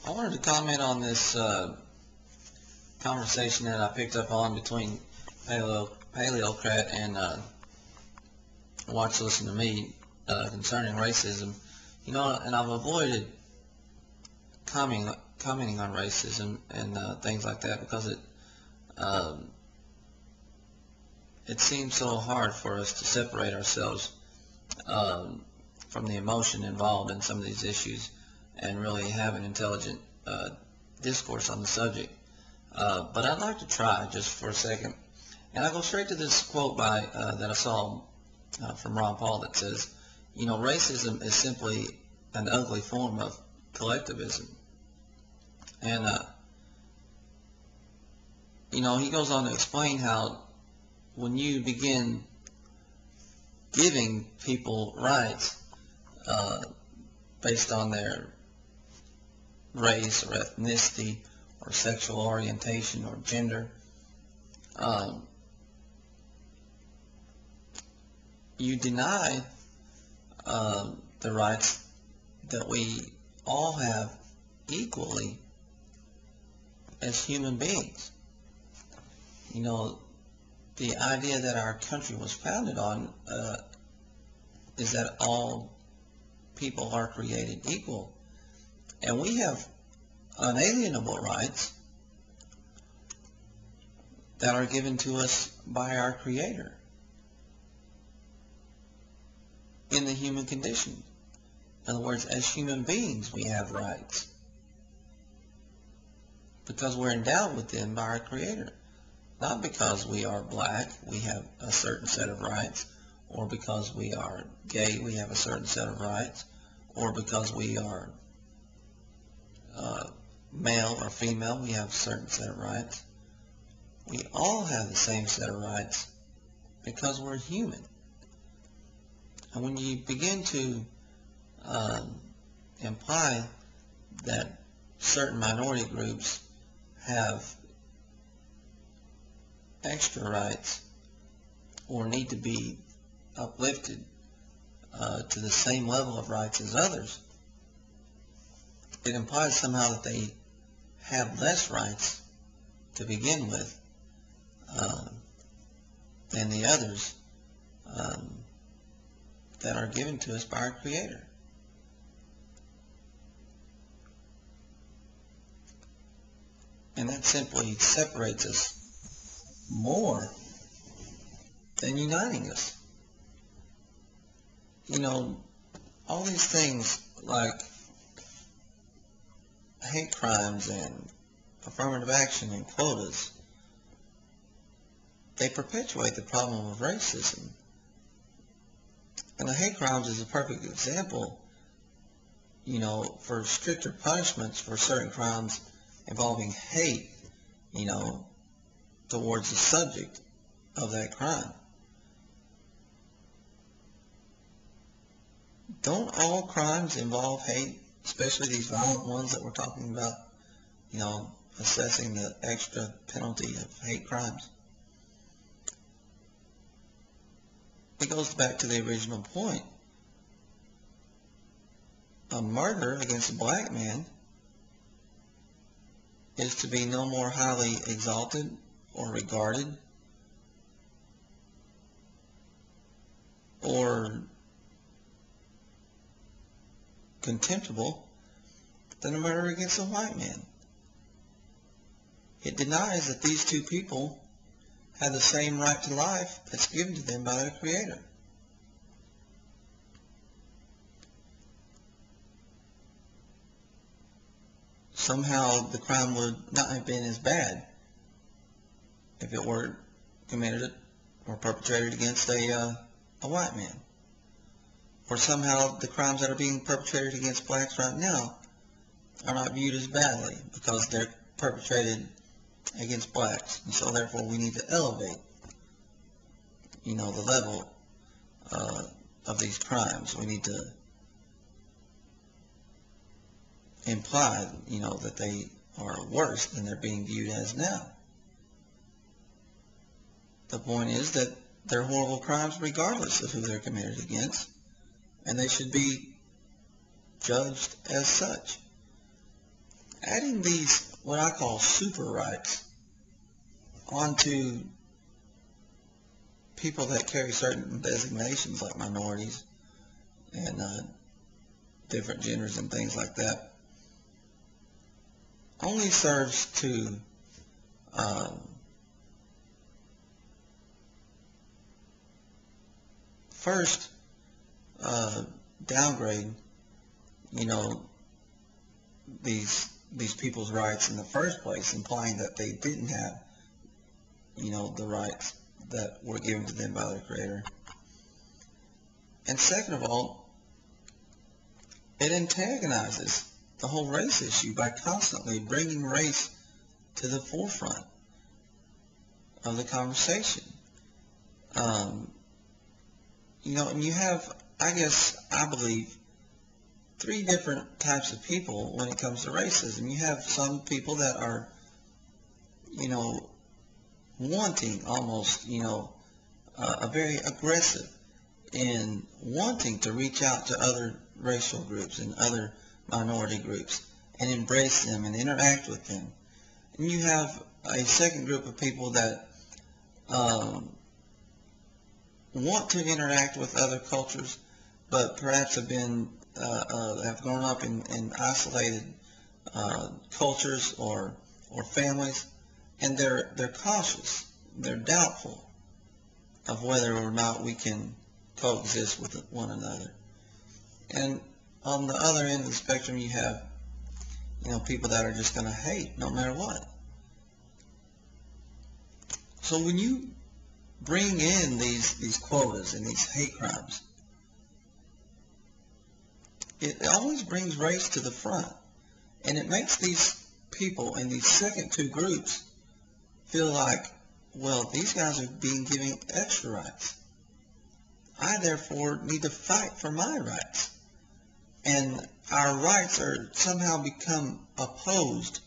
I wanted to comment on this conversation that I picked up on between Paleocrat and Watch Listen to Me concerning racism. And I've avoided commenting on racism and things like that because it seems so hard for us to separate ourselves from the emotion involved in some of these issues and really have an intelligent discourse on the subject. But I'd like to try just for a second. And I go straight to this quote that I saw from Ron Paul that says, racism is simply an ugly form of collectivism. And, he goes on to explain how when you begin giving people rights based on their race or ethnicity or sexual orientation or gender, you deny the rights that we all have equally as human beings. The idea that our country was founded on is that all people are created equal. And we have unalienable rights that are given to us by our Creator in the human condition. In other words, as human beings, we have rights because we're endowed with them by our Creator. Not because we are black, we have a certain set of rights, or because we are gay, we have a certain set of rights, or because we are male or female, we have a certain set of rights. We all have the same set of rights because we're human. And when you begin to imply that certain minority groups have extra rights or need to be uplifted to the same level of rights as others, it implies somehow that they have less rights to begin with than the others that are given to us by our Creator. And that simply separates us more than uniting us. All these things like hate crimes and affirmative action and quotas, they perpetuate the problem of racism. And the hate crimes is a perfect example, for stricter punishments for certain crimes involving hate, towards the subject of that crime. Don't all crimes involve hate, especially these violent ones that we're talking about, assessing the extra penalty of hate crimes? It goes back to the original point. A murder against a black man is to be no more highly exalted or regarded or contemptible than a murder against a white man. It denies that these two people have the same right to life that's given to them by their Creator. Somehow the crime would not have been as bad if it were committed or perpetrated against a white man. Or somehow the crimes that are being perpetrated against blacks right now are not viewed as badly because they're perpetrated against blacks. And so therefore we need to elevate, the level of these crimes. We need to imply, that they are worse than they're being viewed as now. The point is that they're horrible crimes regardless of who they're committed against, and they should be judged as such. Adding these, what I call super rights, onto people that carry certain designations like minorities and different genders and things like that, only serves to first downgrade, these people's rights in the first place, implying that they didn't have, the rights that were given to them by their Creator. And second of all, it antagonizes the whole race issue by constantly bringing race to the forefront of the conversation. And you have, I believe, three different types of people when it comes to racism. You have some people that are, wanting almost, very aggressive in wanting to reach out to other racial groups and other minority groups and embrace them and interact with them. And you have a second group of people that want to interact with other cultures, but perhaps have grown up in isolated cultures or families, and they're cautious, they're doubtful of whether or not we can coexist with one another. And on the other end of the spectrum, you have people that are just going to hate no matter what. So when you bring in these quotas and these hate crimes, it always brings race to the front, and it makes these people in these second two groups feel like, well, these guys are being given extra rights. I therefore need to fight for my rights. And our rights are somehow become opposed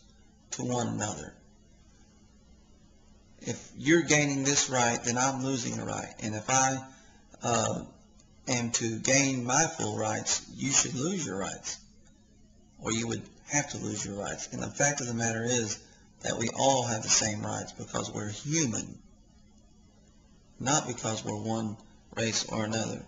to one another. If you're gaining this right, then I'm losing a right. And if I am to gain my full rights, you should lose your rights. Or you would have to lose your rights. And the fact of the matter is that we all have the same rights because we're human, not because we're one race or another.